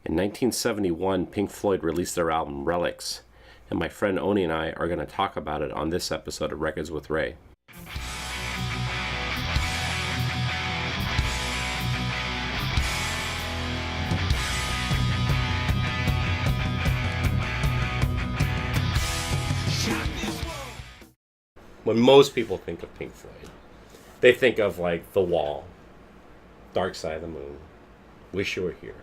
In 1971, Pink Floyd released their album Relics, and my friend Oni and I are going to talk about it on this episode of Records with Ray. When most people think of Pink Floyd, they think of like The Wall, Dark Side of the Moon, Wish You Were Here.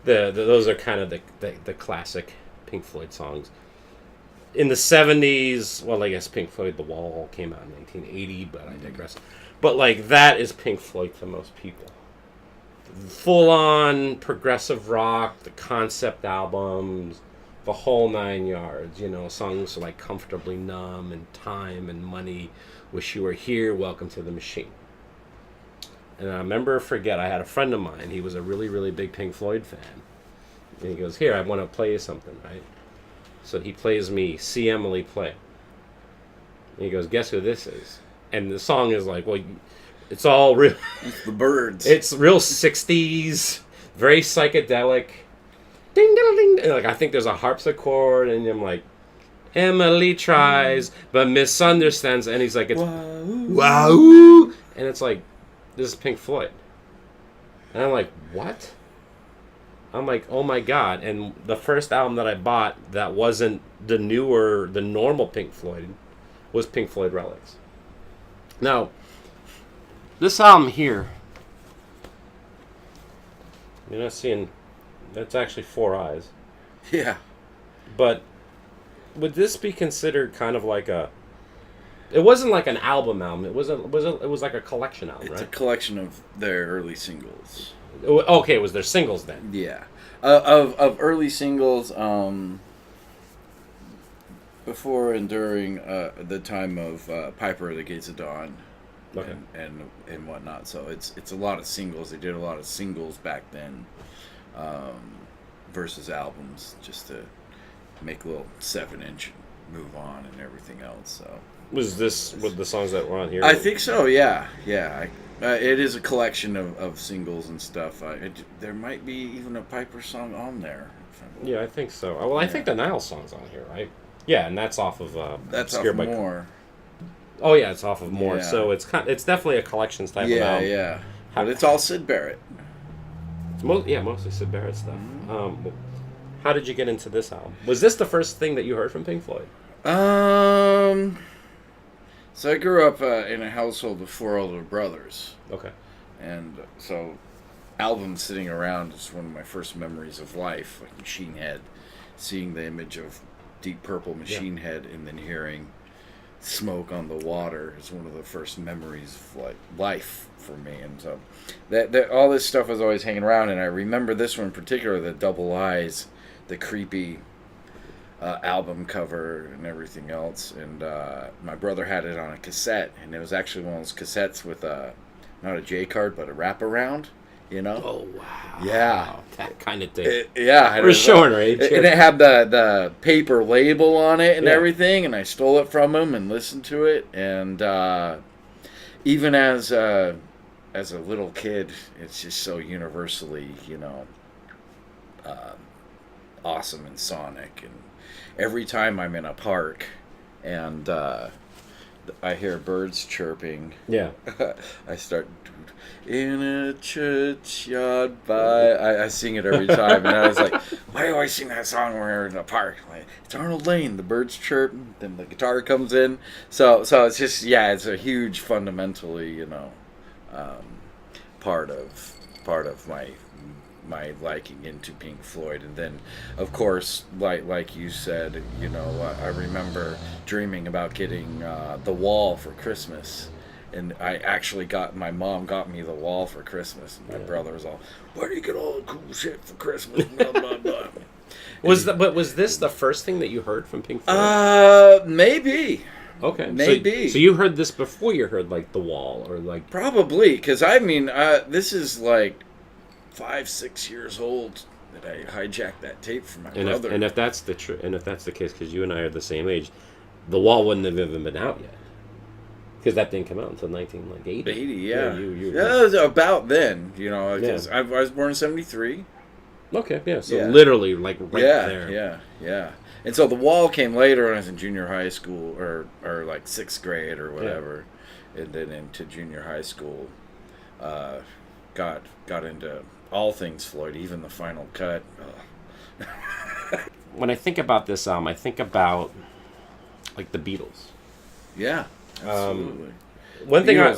Yeah, those are kind of the classic Pink Floyd songs. In the 70s, well, I guess Pink Floyd, The Wall came out in 1980, but I digress. But like that is Pink Floyd to most people. Full-on progressive rock, the concept albums, the whole 9 yards, you know, songs like Comfortably Numb and Time and Money, Wish You Were Here, Welcome to the Machine. And I I had a friend of mine, he was a really, really big Pink Floyd fan. And he goes, here, I want to play you something, right? So he plays me See Emily Play. And he goes, guess who this is? And the song is like, well, it's all real. It's the Birds. It's real 60s, very psychedelic. Ding, ding, ding. Like, I think there's a harpsichord, and I'm like, Emily tries, but misunderstands. And he's like, it's wow. And it's like, this is Pink Floyd. And I'm like, what? I'm like, oh my God. And the first album that I bought that wasn't the normal Pink Floyd was Pink Floyd Relics. Now, this album here, you're not seeing, that's actually 4 eyes. Yeah. But would this be considered kind of like it wasn't like an album. It was like a collection album, right? It's a collection of their early singles. Okay, it was their singles then. Yeah. Of early singles, before and during the time of Piper at the Gates of Dawn, okay, and whatnot. So it's a lot of singles. They did a lot of singles back then, versus albums, just to make a little 7-inch move on and everything else. So was this with the songs that were on here? I think so. Yeah. It is a collection of singles and stuff. There might be even a Piper song on there. Yeah, I think so. Well, I think the Nile song's on here, right? Yeah, and that's off of that's off More. Oh yeah, it's off of More. Yeah. So it's definitely a collections type of album. Yeah. But it's all Syd Barrett. It's mostly Syd Barrett stuff. Mm-hmm. How did you get into this album? Was this the first thing that you heard from Pink Floyd? So I grew up in a household of 4 older brothers. Okay. And so albums sitting around is one of my first memories of life, like Machine Head. Seeing the image of Deep Purple Machine Head and then hearing Smoke on the Water is one of the first memories of like life for me. And so that all this stuff was always hanging around, and I remember this one in particular, the Double Eyes, the creepy album cover and everything else. And my brother had it on a cassette, and it was actually one of those cassettes with not a J card but a wraparound, you know. Oh wow. Yeah, that kind of thing. We're showing age. And it had the paper label on it and everything, and I stole it from him and listened to it. And even as a little kid, it's just so universally, you know, awesome and sonic. And every time I'm in a park and I hear birds chirping, I start in a churchyard by. I sing it every time, and I was like, why do I sing that song when we're in a park? Like, it's Arnold Lane, the birds chirp, then the guitar comes in. So it's just it's a huge fundamentally, you know, part of my liking into Pink Floyd. And then of course, like you said, you know, I remember dreaming about getting The Wall for Christmas, and I actually my mom got me The Wall for Christmas, and my brother was all, where do you get all the cool shit for Christmas? Blah, blah, blah. Was this the first thing that you heard from Pink Floyd? Maybe. Okay, maybe. So you heard this before you heard like The Wall, or like probably, because I mean, this is like 5-6 years old that I hijacked that tape from my brother. And if that's the case, because you and I are the same age, The Wall wouldn't have even been out yet. Because that didn't come out until 1980. 80, yeah. You yeah, it was about then, you know. I was born in 73. Okay, yeah. So literally, like, right there. Yeah. And so The Wall came later when I was in junior high school, or like 6th grade or whatever. Yeah. And then into junior high school, got into all things Floyd, even the final cut. When I think about this album, I think about, like, the Beatles. Yeah, absolutely. One thing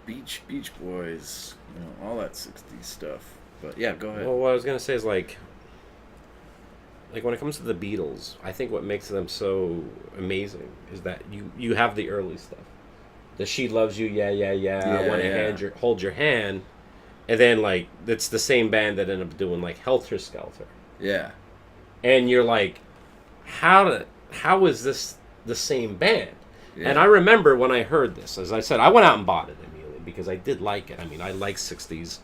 Beach Boys, you know, all that 60s stuff. But yeah, go ahead. Well, what I was gonna say is like when it comes to the Beatles, I think what makes them so amazing is that you have the early stuff. The She Loves You, yeah, I want to hold your hand, and then like it's the same band that ended up doing like Helter Skelter. Yeah. And you're like, how is this the same band? Yeah. And I remember when I heard this, as I said, I went out and bought it immediately because I did like it. I mean, I like 60s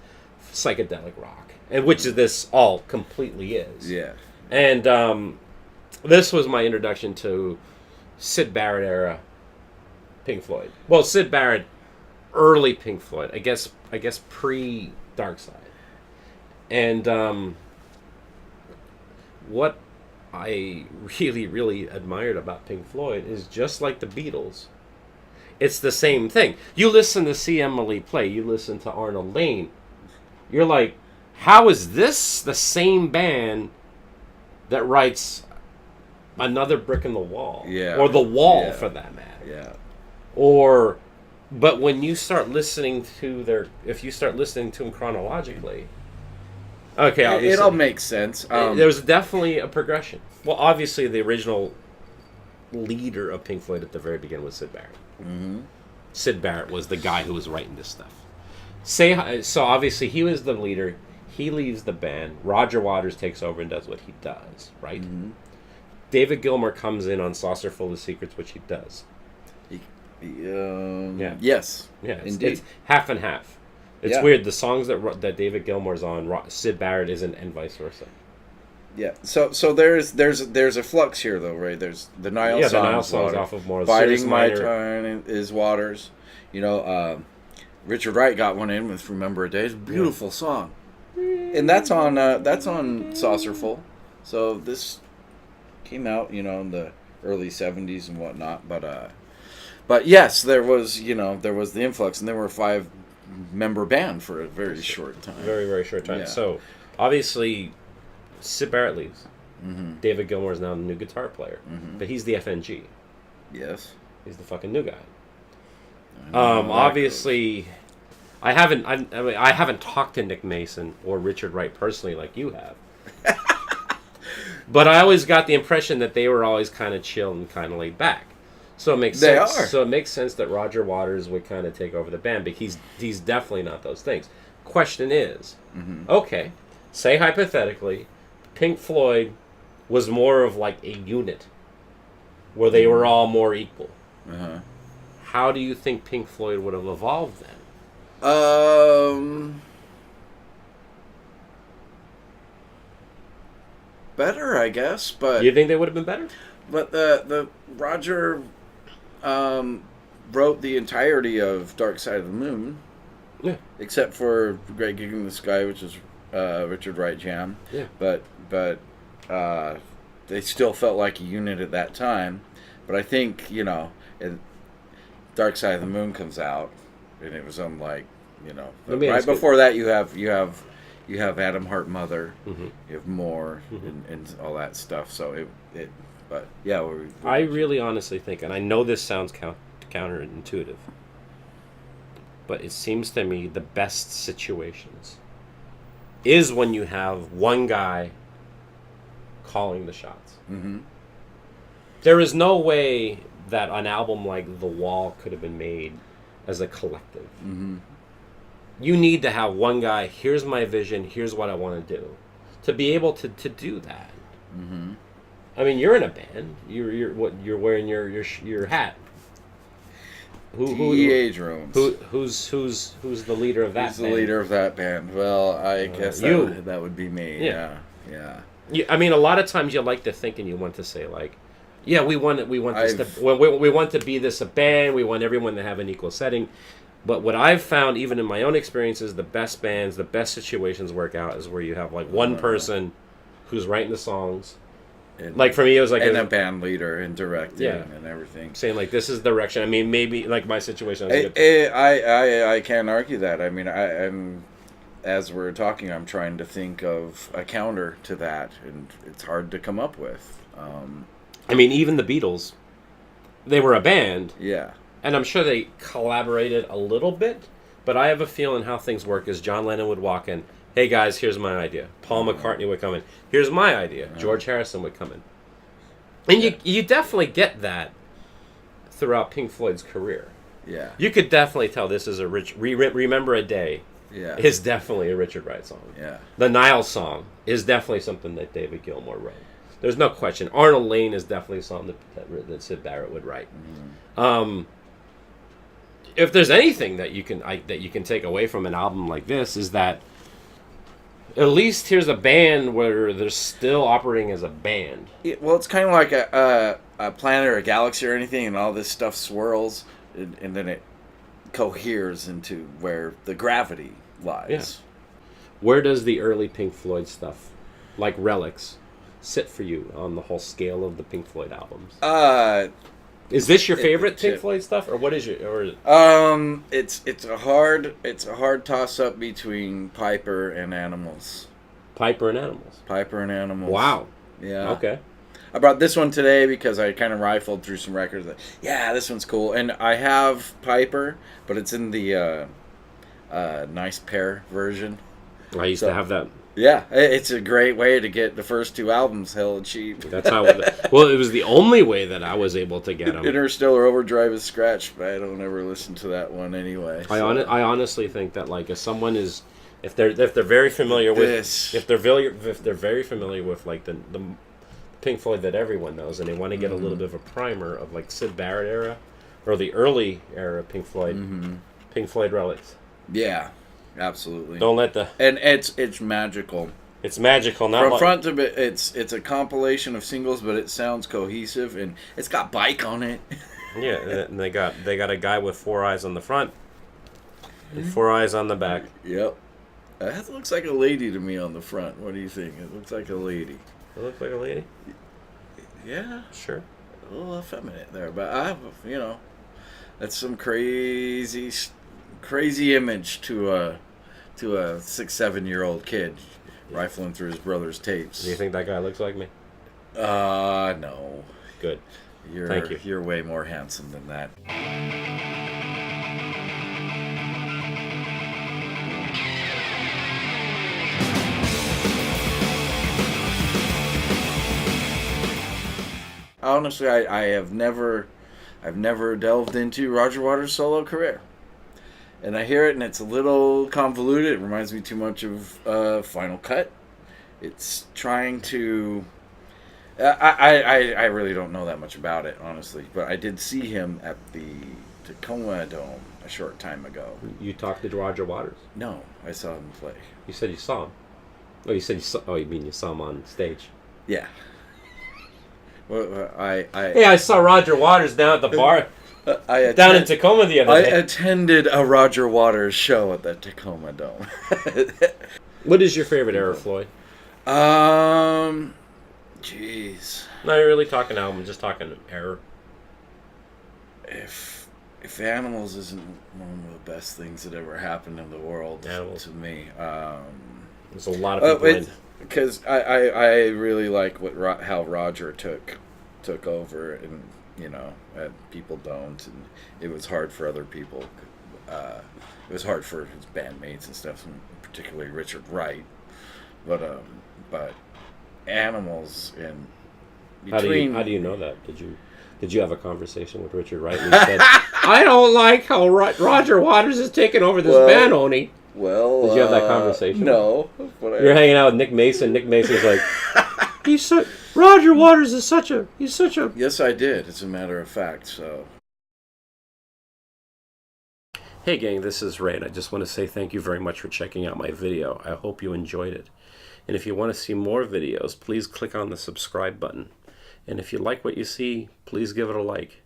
psychedelic rock, and which this all completely is. Yeah. And this was my introduction to Syd Barrett era Pink Floyd. Well, Syd Barrett, early Pink Floyd. I guess pre Dark Side. And what I really, really admired about Pink Floyd is just like the Beatles. It's the same thing. You listen to C. Emily play. You listen to Arnold Layne. You're like, how is this the same band that writes Another Brick in the Wall? Yeah. Or The Wall, for that matter. Yeah. But when you start listening to if you start listening to them chronologically, okay, obviously, it all makes sense. There's definitely a progression. Well, obviously, the original leader of Pink Floyd at the very beginning was Syd Barrett. Mm-hmm. Syd Barrett was the guy who was writing this stuff. So obviously, he was the leader. He leaves the band. Roger Waters takes over and does what he does, right? Mm-hmm. David Gilmour comes in on Saucer Full of Secrets, which he does. Yes. Yeah, indeed. It's half and half. It's weird. The songs that David Gilmour's on, Syd Barrett isn't, and vice versa. Yeah. So there's a flux here though, right? There's the Nile songs. The Nile songs off of more. Biding My Time is Waters. You know, Richard Wright got one in with Remember a Day. It's a beautiful song, and that's on Saucerful. So this came out, you know, in the early '70s and whatnot. But yes, there was the influx, and they were a 5-member band for a very short time. Very, very short time. Yeah. So obviously, Syd Barrett leaves. Mm-hmm. David Gilmour is now the new guitar player, but he's the FNG. Yes, he's the fucking new guy. Obviously, I haven't talked to Nick Mason or Richard Wright personally like you have. But I always got the impression that they were always kind of chill and kind of laid back. So it makes sense. So it makes sense that Roger Waters would kind of take over the band, but he's definitely not those things. Question is, okay, say hypothetically, Pink Floyd was more of like a unit, where they were all more equal. Uh-huh. How do you think Pink Floyd would have evolved then? Better, I guess. But you think they would have been better? But the Roger wrote the entirety of Dark Side of the Moon. Yeah. Except for Great Gig in the Sky, which is Richard Wright jam. Yeah. But they still felt like a unit at that time. But I think, you know, Dark Side of the Moon comes out, and it was on like, you know, right before that you have Adam Hart Mother, you have More, and all that stuff. So but yeah, I really honestly think, and I know this sounds counterintuitive, but it seems to me the best situations is when you have one guy calling the shots. Mm-hmm. There is no way that an album like The Wall could have been made as a collective. Mm-hmm. You need to have one guy, here's my vision, here's what I want to do. To be able to do that. Mm-hmm. I mean, you're in a band. You're wearing your hat. T.A. Drones. Who's the leader of that band? Who's the leader of that band? Well, I guess that would be me. Yeah. I mean, a lot of times you like to think and you want to say, like, Yeah, we want to be this a band. We want everyone to have an equal setting. But what I've found, even in my own experiences, the best bands, the best situations work out is where you have like one person who's writing the songs. And, like for me, it was like a band leader and directing and everything. Saying like this is the direction. I mean, maybe like my situation. I can't argue that. I mean, I'm as we're talking, I'm trying to think of a counter to that, and it's hard to come up with. I mean, even the Beatles, they were a band. Yeah. And I'm sure they collaborated a little bit, but I have a feeling how things work is John Lennon would walk in, hey guys, here's my idea. Paul McCartney would come in, here's my idea. George Harrison would come in. And you definitely get that throughout Pink Floyd's career. Yeah. You could definitely tell this is a Remember a Day is definitely a Richard Wright song. Yeah. The Nile song is definitely something that David Gilmour wrote. There's no question. Arnold Lane is definitely a song that Syd Barrett would write. If there's anything that you can take away from an album like this is that at least here's a band where they're still operating as a band. Yeah, well, it's kind of like a planet or a galaxy or anything, and all this stuff swirls, and then it coheres into where the gravity lies. Yeah. Where does the early Pink Floyd stuff, like Relics, sit for you on the whole scale of the Pink Floyd albums? Is this your favorite Pink Floyd stuff, or what is your? Or it's a hard toss up between Piper and Animals. Piper and Animals. Wow. Yeah. Okay. I brought this one today because I kind of rifled through some records. This one's cool, and I have Piper, but it's in the Nice Pair version. I used to have that. Yeah, it's a great way to get the first two albums hella cheap. That's how. Well, it was the only way that I was able to get them. Interstellar Overdrive is scratched, but I don't ever listen to that one anyway. So. I honestly think that like if someone is if they're very familiar with if they're very familiar with like the Pink Floyd that everyone knows, and they want to get a little bit of a primer of like Syd Barrett era or the early era of Pink Floyd, Pink Floyd Relics. Yeah. Absolutely. Don't let and it's magical. It's magical. Not from front to back. It's a compilation of singles, but it sounds cohesive, and it's got Bike on it. Yeah, and they got a guy with 4 eyes on the front, and 4 eyes on the back. Yep, that looks like a lady to me on the front. What do you think? It looks like a lady. It looks like a lady. Yeah, sure. A little effeminate there, but that's some crazy image to a 6-7-year-old kid rifling through his brother's tapes. Do you think that guy looks like me? No. Good. Thank you. You're way more handsome than that. Honestly, I've never delved into Roger Waters' solo career. And I hear it, and it's a little convoluted. It reminds me too much of Final Cut. It's trying to... I really don't know that much about it, honestly. But I did see him at the Tacoma Dome a short time ago. You talked to Roger Waters? No, I saw him play. You said you saw him? Oh, you said you saw... Oh, you mean you saw him on stage? Yeah. Well, I saw Roger Waters down at the bar... down in Tacoma the other day. I attended a Roger Waters show at the Tacoma Dome. What is your favorite era, Floyd? Jeez. Not really talking album, just talking era. If Animals isn't one of the best things that ever happened in the world to me. There's a lot of people because I really like how Roger took over and. And people don't, and it was hard for other people. It was hard for his bandmates and stuff, and particularly Richard Wright. But Animals and between. How do you know that? Did you have a conversation with Richard Wright? And he said, "I don't like how Roger Waters is taking over this band, Oni." Well, did you have that conversation? No. You're hanging out with Nick Mason. Nick Mason's like, Roger Waters is such a... Yes, I did. It's a matter of fact, so... Hey, gang, this is Ray, and I just want to say thank you very much for checking out my video. I hope you enjoyed it. And if you want to see more videos, please click on the subscribe button. And if you like what you see, please give it a like.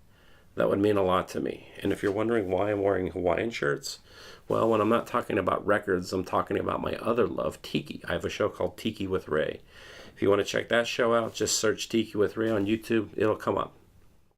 That would mean a lot to me. And if you're wondering why I'm wearing Hawaiian shirts, well, when I'm not talking about records, I'm talking about my other love, Tiki. I have a show called Tiki with Ray. If you want to check that show out, just search Tiki with Ray on YouTube. It'll come up.